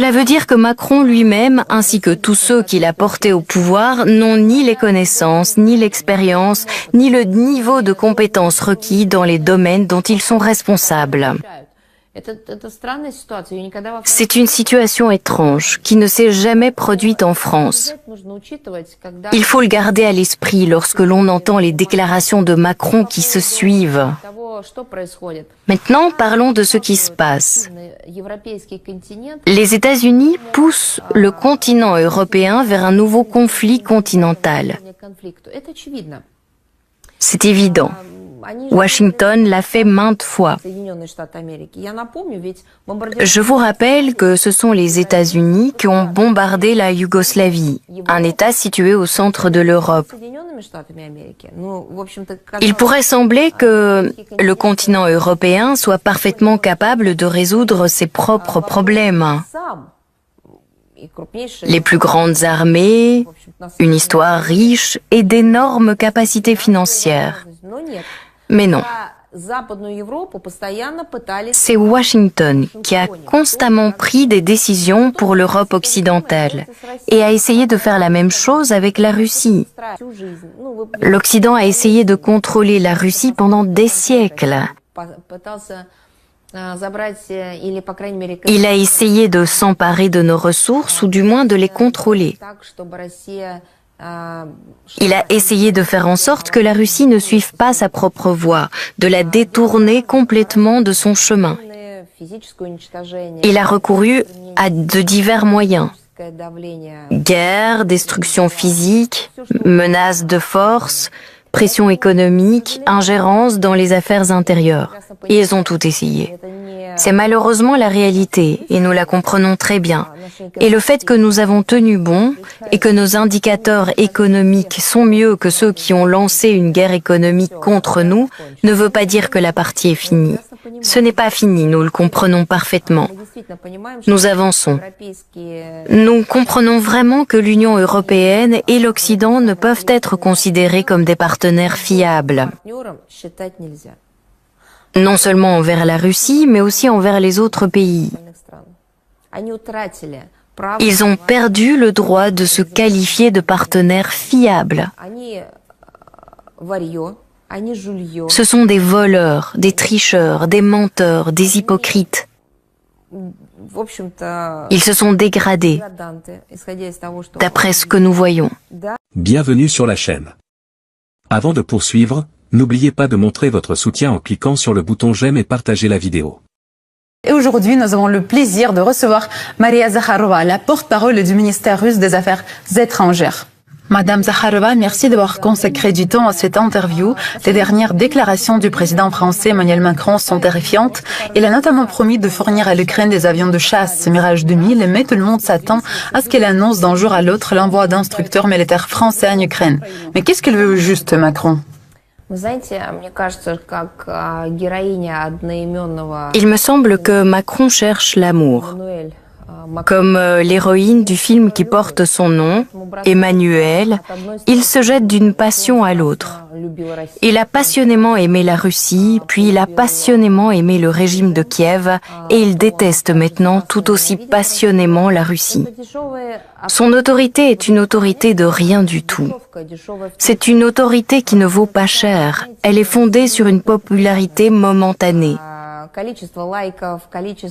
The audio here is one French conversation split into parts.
Cela veut dire que Macron lui-même, ainsi que tous ceux qu'il a portés au pouvoir, n'ont ni les connaissances, ni l'expérience, ni le niveau de compétences requis dans les domaines dont ils sont responsables. C'est une situation étrange qui ne s'est jamais produite en France. Il faut le garder à l'esprit lorsque l'on entend les déclarations de Macron qui se suivent. Maintenant, parlons de ce qui se passe. Les États-Unis poussent le continent européen vers un nouveau conflit continental. C'est évident. Washington l'a fait maintes fois. Je vous rappelle que ce sont les États-Unis qui ont bombardé la Yougoslavie, un État situé au centre de l'Europe. Il pourrait sembler que le continent européen soit parfaitement capable de résoudre ses propres problèmes. Les plus grandes armées, une histoire riche et d'énormes capacités financières. Mais non. C'est Washington qui a constamment pris des décisions pour l'Europe occidentale et a essayé de faire la même chose avec la Russie. L'Occident a essayé de contrôler la Russie pendant des siècles. Il a essayé de s'emparer de nos ressources ou du moins de les contrôler. Il a essayé de faire en sorte que la Russie ne suive pas sa propre voie, de la détourner complètement de son chemin. Il a recouru à de divers moyens. Guerre, destruction physique, menaces de force, pression économique, ingérence dans les affaires intérieures. Et ils ont tout essayé. C'est malheureusement la réalité, et nous la comprenons très bien. Et le fait que nous avons tenu bon, et que nos indicateurs économiques sont mieux que ceux qui ont lancé une guerre économique contre nous, ne veut pas dire que la partie est finie. Ce n'est pas fini, nous le comprenons parfaitement. Nous avançons. Nous comprenons vraiment que l'Union européenne et l'Occident ne peuvent être considérés comme des partenaires fiables. Non seulement envers la Russie, mais aussi envers les autres pays. Ils ont perdu le droit de se qualifier de partenaires fiables. Ce sont des voleurs, des tricheurs, des menteurs, des hypocrites. Ils se sont dégradés, d'après ce que nous voyons. Bienvenue sur la chaîne. Avant de poursuivre, n'oubliez pas de montrer votre soutien en cliquant sur le bouton j'aime et partager la vidéo. Et aujourd'hui, nous avons le plaisir de recevoir Maria Zakharova, la porte-parole du ministère russe des Affaires étrangères. Madame Zakharova, merci d'avoir consacré du temps à cette interview. Les dernières déclarations du président français Emmanuel Macron sont terrifiantes. Il a notamment promis de fournir à l'Ukraine des avions de chasse Mirage 2000, mais tout le monde s'attend à ce qu'elle annonce d'un jour à l'autre l'envoi d'instructeurs militaires français en Ukraine. Mais qu'est-ce qu'il veut juste, Macron ? Il me semble que Macron cherche l'amour. Comme l'héroïne du film qui porte son nom, Emmanuel, il se jette d'une passion à l'autre. Il a passionnément aimé la Russie, puis il a passionnément aimé le régime de Kiev, et il déteste maintenant tout aussi passionnément la Russie. Son autorité est une autorité de rien du tout. C'est une autorité qui ne vaut pas cher. Elle est fondée sur une popularité momentanée.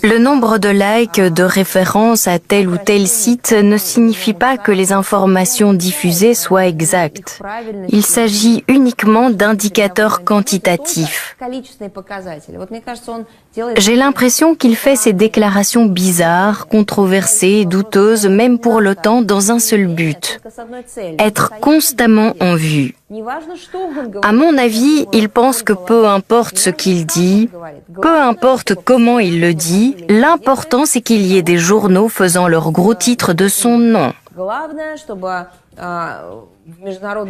Le nombre de likes, de références à tel ou tel site ne signifie pas que les informations diffusées soient exactes. Il s'agit uniquement d'indicateurs quantitatifs. J'ai l'impression qu'il fait ces déclarations bizarres, controversées, douteuses, même pour l'OTAN, dans un seul but: être constamment en vue. À mon avis, il pense que peu importe ce qu'il dit, peu importe comment il le dit, l'important c'est qu'il y ait des journaux faisant leur gros titre de son nom.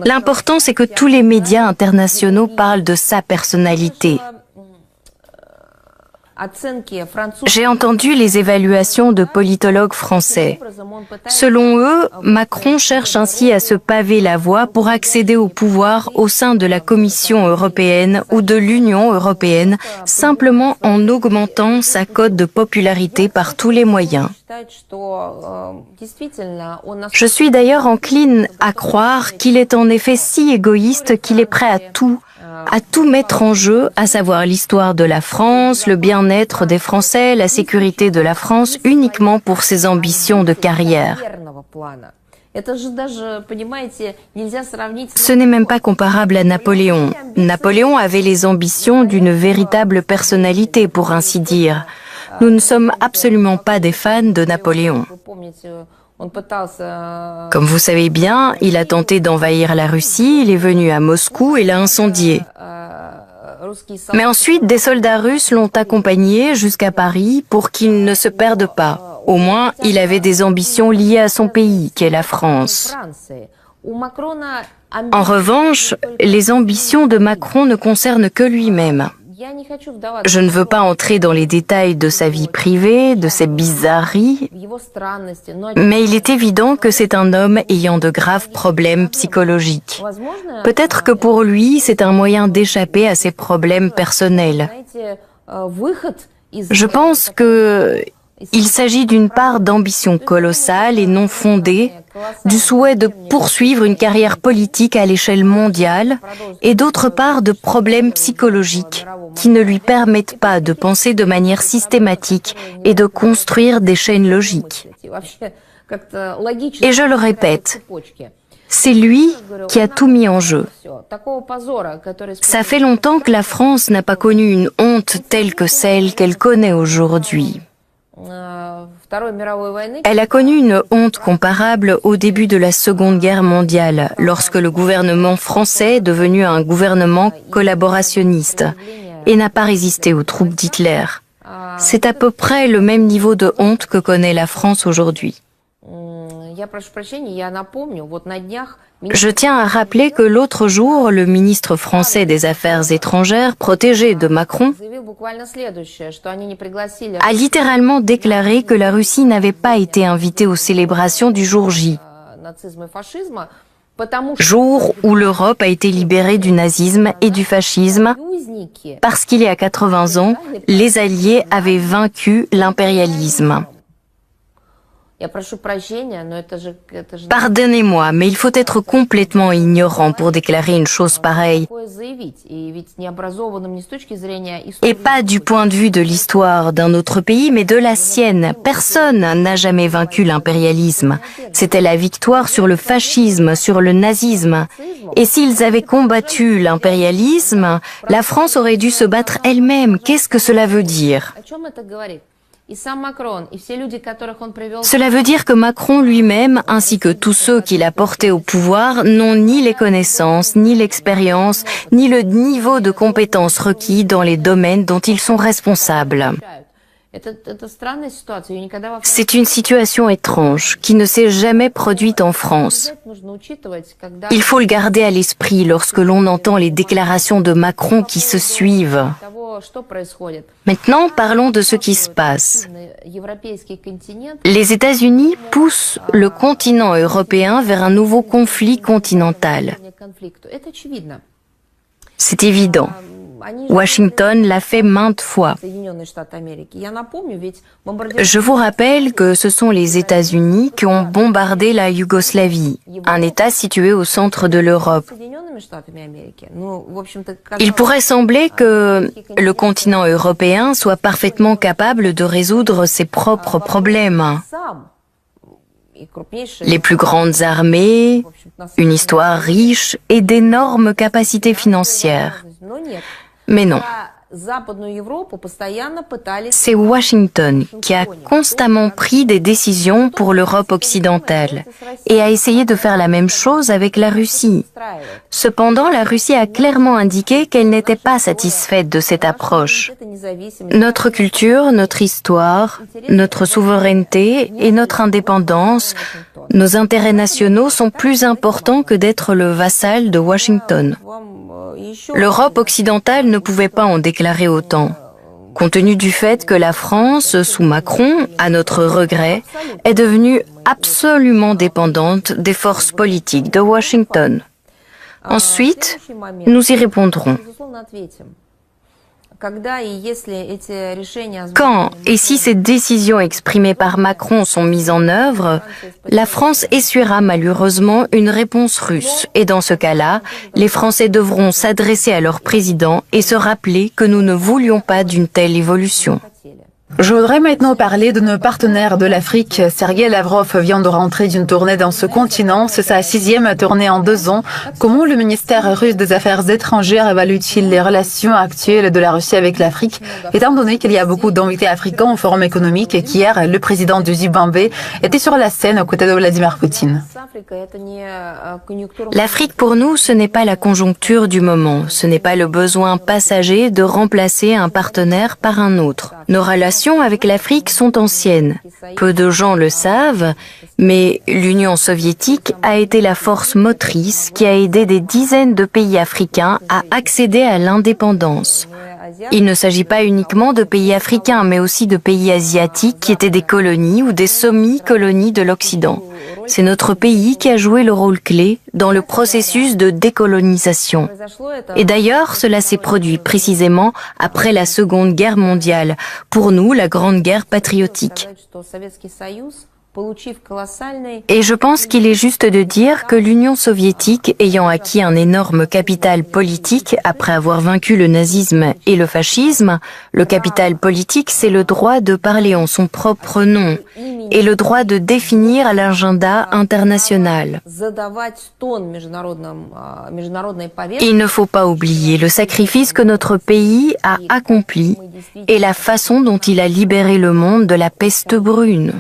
L'important c'est que tous les médias internationaux parlent de sa personnalité. J'ai entendu les évaluations de politologues français. Selon eux, Macron cherche ainsi à se paver la voie pour accéder au pouvoir au sein de la Commission européenne ou de l'Union européenne, simplement en augmentant sa cote de popularité par tous les moyens. Je suis d'ailleurs encline à croire qu'il est en effet si égoïste qu'il est prêt à tout mettre en jeu, à savoir l'histoire de la France, le bien-être des Français, la sécurité de la France, uniquement pour ses ambitions de carrière. Ce n'est même pas comparable à Napoléon. Napoléon avait les ambitions d'une véritable personnalité, pour ainsi dire. Nous ne sommes absolument pas des fans de Napoléon. Comme vous savez bien, il a tenté d'envahir la Russie, il est venu à Moscou et l'a incendié. Mais ensuite, des soldats russes l'ont accompagné jusqu'à Paris pour qu'il ne se perde pas. Au moins, il avait des ambitions liées à son pays, qu'est la France. En revanche, les ambitions de Macron ne concernent que lui-même. Je ne veux pas entrer dans les détails de sa vie privée, de ses bizarreries, mais il est évident que c'est un homme ayant de graves problèmes psychologiques. Peut-être que pour lui, c'est un moyen d'échapper à ses problèmes personnels. Je pense qu'il s'agit d'une part d'ambition colossale et non fondée, du souhait de poursuivre une carrière politique à l'échelle mondiale, et d'autre part de problèmes psychologiques qui ne lui permettent pas de penser de manière systématique et de construire des chaînes logiques. Et je le répète, c'est lui qui a tout mis en jeu. Ça fait longtemps que la France n'a pas connu une honte telle que celle qu'elle connaît aujourd'hui. Elle a connu une honte comparable au début de la Seconde Guerre mondiale, lorsque le gouvernement français est devenu un gouvernement collaborationniste et n'a pas résisté aux troupes d'Hitler. C'est à peu près le même niveau de honte que connaît la France aujourd'hui. Je tiens à rappeler que l'autre jour, le ministre français des Affaires étrangères, protégé de Macron, a littéralement déclaré que la Russie n'avait pas été invitée aux célébrations du jour J, jour où l'Europe a été libérée du nazisme et du fascisme, parce qu'il y a 80 ans, les Alliés avaient vaincu l'impérialisme. Pardonnez-moi, mais il faut être complètement ignorant pour déclarer une chose pareille. Et pas du point de vue de l'histoire d'un autre pays, mais de la sienne. Personne n'a jamais vaincu l'impérialisme. C'était la victoire sur le fascisme, sur le nazisme. Et s'ils avaient combattu l'impérialisme, la France aurait dû se battre elle-même. Qu'est-ce que cela veut dire ? Cela veut dire que Macron lui-même, ainsi que tous ceux qu'il a portés au pouvoir, n'ont ni les connaissances, ni l'expérience, ni le niveau de compétences requis dans les domaines dont ils sont responsables. C'est une situation étrange qui ne s'est jamais produite en France. Il faut le garder à l'esprit lorsque l'on entend les déclarations de Macron qui se suivent. Maintenant, parlons de ce qui se passe. Les États-Unis poussent le continent européen vers un nouveau conflit continental. C'est évident. Washington l'a fait maintes fois. Je vous rappelle que ce sont les États-Unis qui ont bombardé la Yougoslavie, un État situé au centre de l'Europe. Il pourrait sembler que le continent européen soit parfaitement capable de résoudre ses propres problèmes. Les plus grandes armées, une histoire riche et d'énormes capacités financières. Mais non. C'est Washington qui a constamment pris des décisions pour l'Europe occidentale et a essayé de faire la même chose avec la Russie. Cependant, la Russie a clairement indiqué qu'elle n'était pas satisfaite de cette approche. Notre culture, notre histoire, notre souveraineté et notre indépendance, nos intérêts nationaux sont plus importants que d'être le vassal de Washington. L'Europe occidentale ne pouvait pas en déclarer autant. compte tenu du fait que la France, sous Macron, à notre regret, est devenue absolument dépendante des forces politiques de Washington. Ensuite, nous y répondrons. Quand et si ces décisions exprimées par Macron sont mises en œuvre, la France essuiera malheureusement une réponse russe. Et dans ce cas-là, les Français devront s'adresser à leur président et se rappeler que nous ne voulions pas d'une telle évolution. Je voudrais maintenant parler de nos partenaires de l'Afrique. Sergueï Lavrov vient de rentrer d'une tournée dans ce continent. C'est sa 6e tournée en 2 ans. Comment le ministère russe des Affaires étrangères évalue-t-il les relations actuelles de la Russie avec l'Afrique, étant donné qu'il y a beaucoup d'invités africains au forum économique et qu'hier, le président du Zimbabwe était sur la scène aux côtés de Vladimir Poutine? L'Afrique pour nous, ce n'est pas la conjoncture du moment. Ce n'est pas le besoin passager de remplacer un partenaire par un autre. Nos relations avec l'Afrique sont anciennes. Peu de gens le savent, mais l'Union soviétique a été la force motrice qui a aidé des dizaines de pays africains à accéder à l'indépendance. Il ne s'agit pas uniquement de pays africains, mais aussi de pays asiatiques qui étaient des colonies ou des semi-colonies de l'Occident. C'est notre pays qui a joué le rôle clé dans le processus de décolonisation. Et d'ailleurs, cela s'est produit précisément après la Seconde Guerre mondiale, pour nous la Grande Guerre patriotique. Et je pense qu'il est juste de dire que l'Union soviétique, ayant acquis un énorme capital politique après avoir vaincu le nazisme et le fascisme, le capital politique, c'est le droit de parler en son propre nom et le droit de définir l'agenda international. Il ne faut pas oublier le sacrifice que notre pays a accompli et la façon dont il a libéré le monde de la peste brune.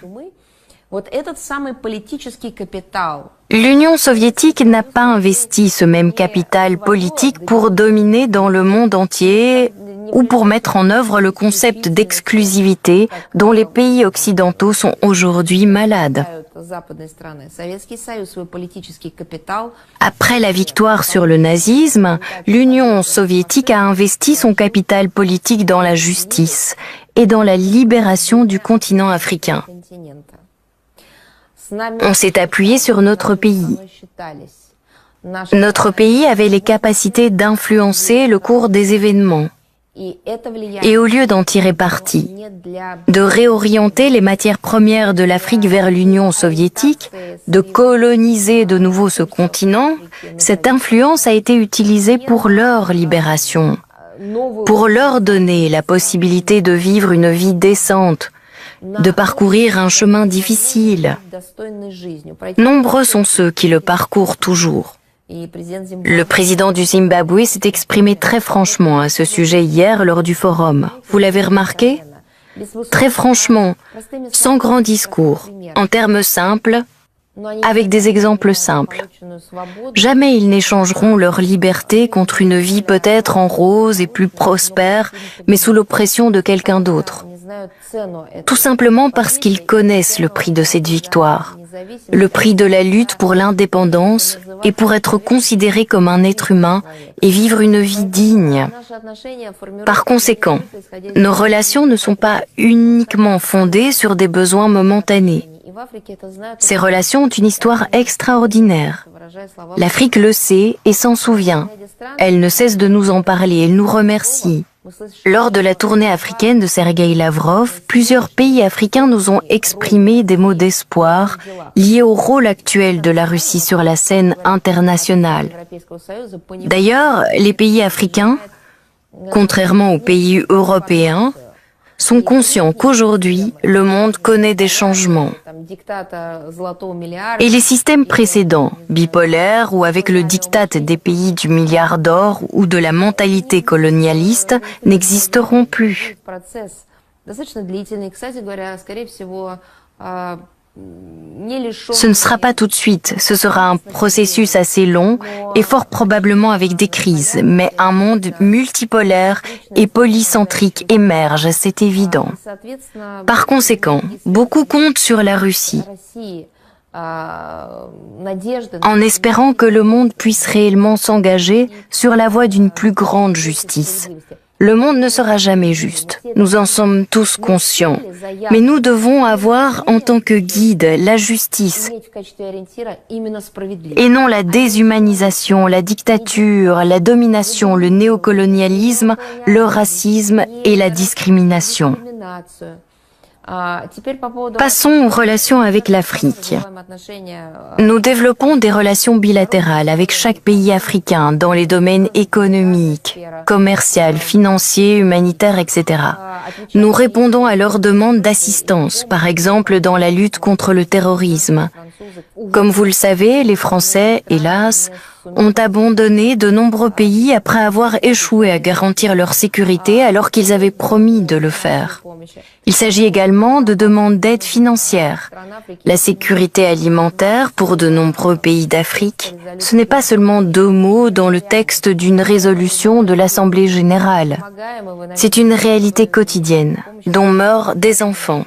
L'Union soviétique n'a pas investi ce même capital politique pour dominer dans le monde entier ou pour mettre en œuvre le concept d'exclusivité dont les pays occidentaux sont aujourd'hui malades. Après la victoire sur le nazisme, l'Union soviétique a investi son capital politique dans la justice et dans la libération du continent africain. On s'est appuyé sur notre pays. Notre pays avait les capacités d'influencer le cours des événements. Et au lieu d'en tirer parti, de réorienter les matières premières de l'Afrique vers l'Union soviétique, de coloniser de nouveau ce continent, cette influence a été utilisée pour leur libération, pour leur donner la possibilité de vivre une vie décente, de parcourir un chemin difficile. Nombreux sont ceux qui le parcourent toujours. Le président du Zimbabwe s'est exprimé très franchement à ce sujet hier lors du forum. Vous l'avez remarqué? Très franchement, sans grand discours, en termes simples, avec des exemples simples. Jamais ils n'échangeront leur liberté contre une vie peut-être en rose et plus prospère, mais sous l'oppression de quelqu'un d'autre. Tout simplement parce qu'ils connaissent le prix de cette victoire, le prix de la lutte pour l'indépendance et pour être considéré comme un être humain et vivre une vie digne. Par conséquent, nos relations ne sont pas uniquement fondées sur des besoins momentanés. Ces relations ont une histoire extraordinaire. L'Afrique le sait et s'en souvient. Elle ne cesse de nous en parler, elle nous remercie. Lors de la tournée africaine de Sergueï Lavrov, plusieurs pays africains nous ont exprimé des mots d'espoir liés au rôle actuel de la Russie sur la scène internationale. D'ailleurs, les pays africains, contrairement aux pays européens, sont conscients qu'aujourd'hui, le monde connaît des changements. Et les systèmes précédents, bipolaires ou avec le diktat des pays du milliard d'or ou de la mentalité colonialiste, n'existeront plus. Ce ne sera pas tout de suite, ce sera un processus assez long et fort probablement avec des crises, mais un monde multipolaire et polycentrique émerge, c'est évident. Par conséquent, beaucoup comptent sur la Russie, en espérant que le monde puisse réellement s'engager sur la voie d'une plus grande justice. Le monde ne sera jamais juste. Nous en sommes tous conscients. Mais nous devons avoir en tant que guide la justice et non la déshumanisation, la dictature, la domination, le néocolonialisme, le racisme et la discrimination. Passons aux relations avec l'Afrique. Nous développons des relations bilatérales avec chaque pays africain dans les domaines économiques, commerciaux, financiers, humanitaires, etc. Nous répondons à leurs demandes d'assistance, par exemple dans la lutte contre le terrorisme. Comme vous le savez, les Français, hélas, ont abandonné de nombreux pays après avoir échoué à garantir leur sécurité alors qu'ils avaient promis de le faire. Il s'agit également de demandes d'aide financière. La sécurité alimentaire pour de nombreux pays d'Afrique, ce n'est pas seulement 2 mots dans le texte d'une résolution de l'Assemblée générale. C'est une réalité quotidienne, dont meurent des enfants.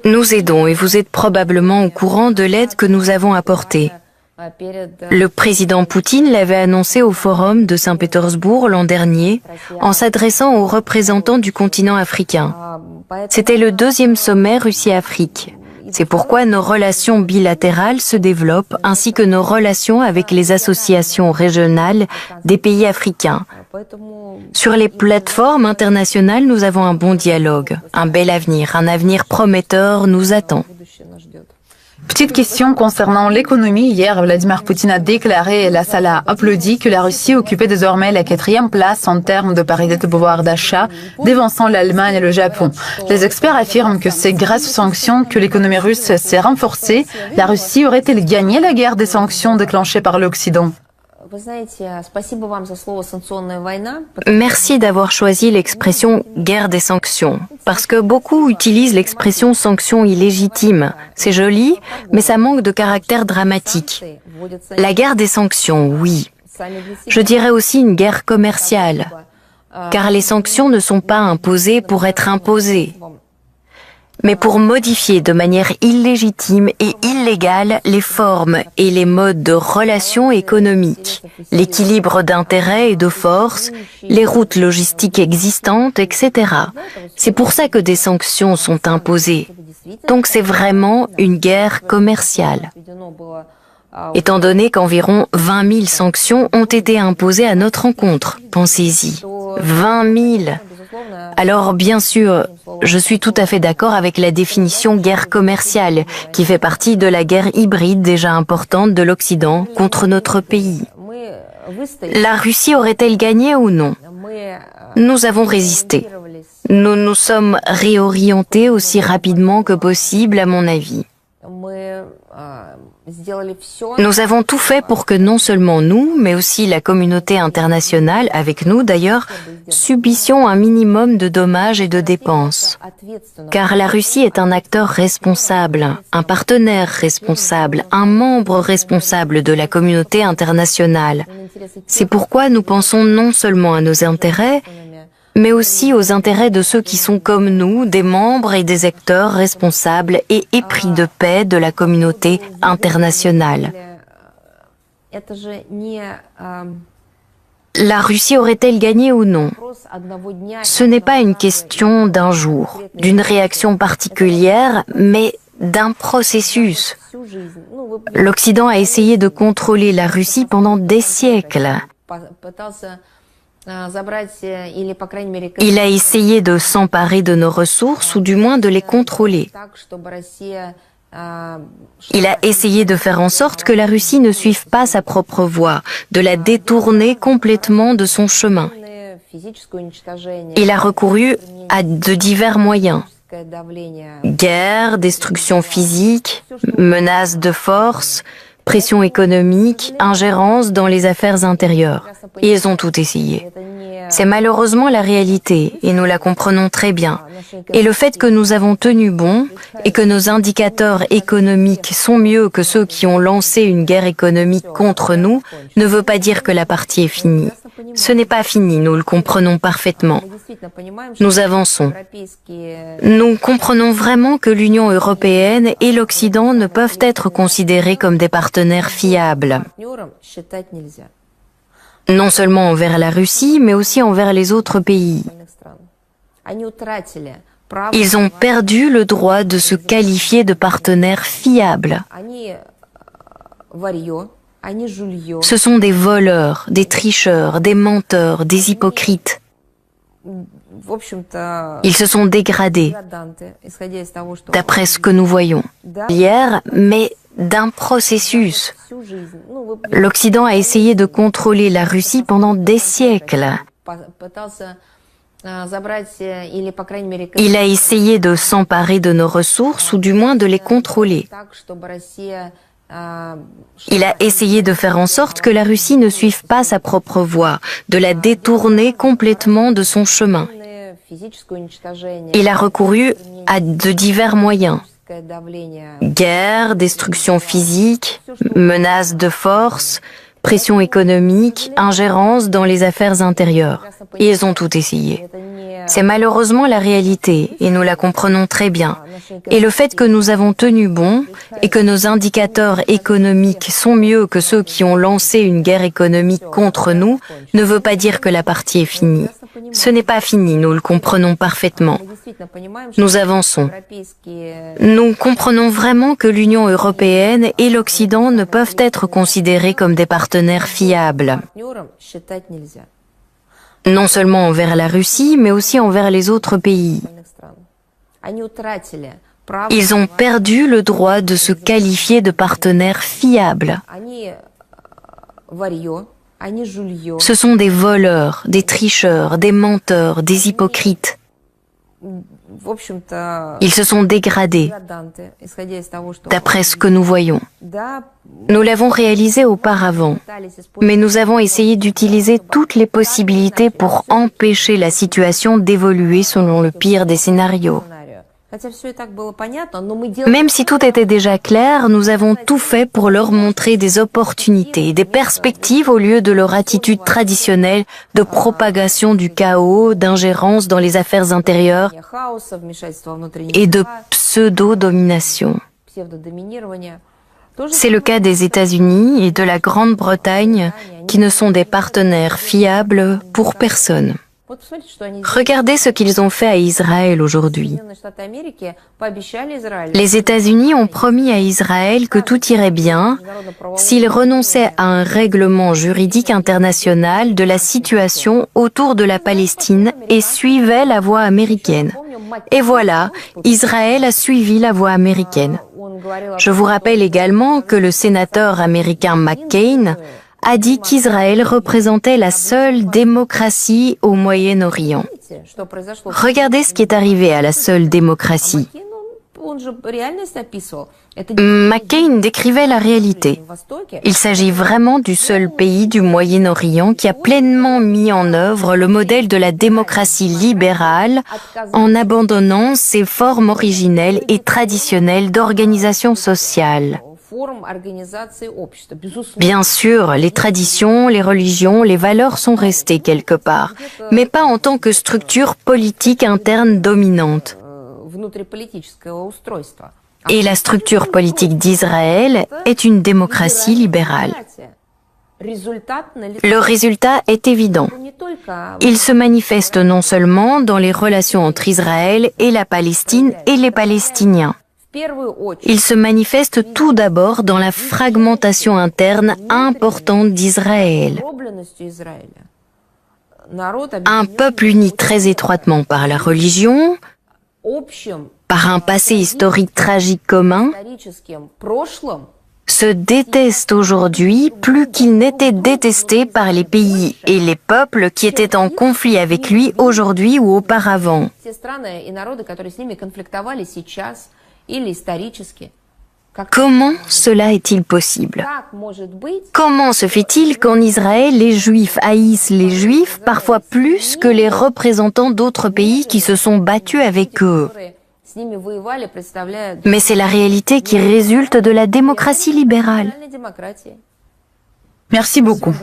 Nous aidons et vous êtes probablement au courant de l'aide que nous avons apportée. Le président Poutine l'avait annoncé au Forum de Saint-Pétersbourg l'an dernier en s'adressant aux représentants du continent africain. C'était le 2e sommet Russie-Afrique. C'est pourquoi nos relations bilatérales se développent ainsi que nos relations avec les associations régionales des pays africains. Sur les plateformes internationales, nous avons un bon dialogue, un bel avenir, un avenir prometteur nous attend. Petite question concernant l'économie. Hier, Vladimir Poutine a déclaré, et la salle a applaudi, que la Russie occupait désormais la 4e place en termes de parité de pouvoir d'achat, dévançant l'Allemagne et le Japon. Les experts affirment que c'est grâce aux sanctions que l'économie russe s'est renforcée. La Russie aurait-elle gagné la guerre des sanctions déclenchée par l'Occident? Merci d'avoir choisi l'expression « guerre des sanctions », parce que beaucoup utilisent l'expression « sanctions illégitimes ». C'est joli, mais ça manque de caractère dramatique. La guerre des sanctions, oui. Je dirais aussi une guerre commerciale, car les sanctions ne sont pas imposées pour être imposées, mais pour modifier de manière illégitime et illégale les formes et les modes de relations économiques, l'équilibre d'intérêts et de forces, les routes logistiques existantes, etc. C'est pour ça que des sanctions sont imposées. Donc c'est vraiment une guerre commerciale. Étant donné qu'environ 20 000 sanctions ont été imposées à notre encontre, pensez-y, 20 000. Alors bien sûr, je suis tout à fait d'accord avec la définition guerre commerciale, qui fait partie de la guerre hybride déjà importante de l'Occident contre notre pays. La Russie aurait-elle gagné ou non? Nous avons résisté. Nous nous sommes réorientés aussi rapidement que possible, à mon avis. Nous avons tout fait pour que non seulement nous, mais aussi la communauté internationale, avec nous d'ailleurs, subissions un minimum de dommages et de dépenses. Car la Russie est un acteur responsable, un partenaire responsable, un membre responsable de la communauté internationale. C'est pourquoi nous pensons non seulement à nos intérêts, mais aussi aux intérêts de ceux qui sont comme nous, des membres et des acteurs responsables et épris de paix de la communauté internationale. La Russie aurait-elle gagné ou non? Ce n'est pas une question d'un jour, d'une réaction particulière, mais d'un processus. L'Occident a essayé de contrôler la Russie pendant des siècles. Il a essayé de s'emparer de nos ressources ou du moins de les contrôler. Il a essayé de faire en sorte que la Russie ne suive pas sa propre voie, de la détourner complètement de son chemin. Il a recouru à de divers moyens. Guerre, destruction physique, menaces de force, pression économique, ingérence dans les affaires intérieures. Et ils ont tout essayé. C'est malheureusement la réalité, et nous la comprenons très bien. Et le fait que nous avons tenu bon, et que nos indicateurs économiques sont mieux que ceux qui ont lancé une guerre économique contre nous, ne veut pas dire que la partie est finie. Ce n'est pas fini, nous le comprenons parfaitement. Nous avançons. Nous comprenons vraiment que l'Union européenne et l'Occident ne peuvent être considérés comme des partenaires fiables. non seulement envers la Russie, mais aussi envers les autres pays. Ils ont perdu le droit de se qualifier de partenaires fiables. Ce sont des voleurs, des tricheurs, des menteurs, des hypocrites. Ils se sont dégradés, d'après ce que nous voyons hier, mais d'un processus. L'Occident a essayé de contrôler la Russie pendant des siècles. Il a essayé de s'emparer de nos ressources, ou du moins de les contrôler. Il a essayé de faire en sorte que la Russie ne suive pas sa propre voie, de la détourner complètement de son chemin. Il a recouru à de divers moyens. Guerre, destruction physique, menaces de force, pression économique, ingérence dans les affaires intérieures. Ils ont tout essayé. C'est malheureusement la réalité, et nous la comprenons très bien. Et le fait que nous avons tenu bon, et que nos indicateurs économiques sont mieux que ceux qui ont lancé une guerre économique contre nous, ne veut pas dire que la partie est finie. Ce n'est pas fini, nous le comprenons parfaitement. Nous avançons. Nous comprenons vraiment que l'Union européenne et l'Occident ne peuvent être considérés comme des partenaires fiables. Non seulement envers la Russie, mais aussi envers les autres pays. Ils ont perdu le droit de se qualifier de partenaires fiables. Ce sont des voleurs, des tricheurs, des menteurs, des hypocrites. Ils se sont dégradés, d'après ce que nous voyons. Nous l'avons réalisé auparavant, mais nous avons essayé d'utiliser toutes les possibilités pour empêcher la situation d'évoluer selon le pire des scénarios. Même si tout était déjà clair, nous avons tout fait pour leur montrer des opportunités, des perspectives au lieu de leur attitude traditionnelle de propagation du chaos, d'ingérence dans les affaires intérieures et de pseudo-domination. C'est le cas des États-Unis et de la Grande-Bretagne qui ne sont des partenaires fiables pour personne. Regardez ce qu'ils ont fait à Israël aujourd'hui. Les États-Unis ont promis à Israël que tout irait bien s'il renonçait à un règlement juridique international de la situation autour de la Palestine et suivait la voie américaine. Et voilà, Israël a suivi la voie américaine. Je vous rappelle également que le sénateur américain McCain a dit qu'Israël représentait la seule démocratie au Moyen-Orient. Regardez ce qui est arrivé à la seule démocratie. McCain décrivait la réalité. Il s'agit vraiment du seul pays du Moyen-Orient qui a pleinement mis en œuvre le modèle de la démocratie libérale en abandonnant ses formes originelles et traditionnelles d'organisation sociale. Bien sûr, les traditions, les religions, les valeurs sont restées quelque part, mais pas en tant que structure politique interne dominante. Et la structure politique d'Israël est une démocratie libérale. Le résultat est évident. Il se manifeste non seulement dans les relations entre Israël et la Palestine et les Palestiniens. Il se manifeste tout d'abord dans la fragmentation interne importante d'Israël. Un peuple uni très étroitement par la religion, par un passé historique tragique commun, se déteste aujourd'hui plus qu'il n'était détesté par les pays et les peuples qui étaient en conflit avec lui aujourd'hui ou auparavant. Comment cela est-il possible? Comment se fait-il qu'en Israël, les Juifs haïssent les Juifs parfois plus que les représentants d'autres pays qui se sont battus avec eux? Mais c'est la réalité qui résulte de la démocratie libérale. Merci beaucoup.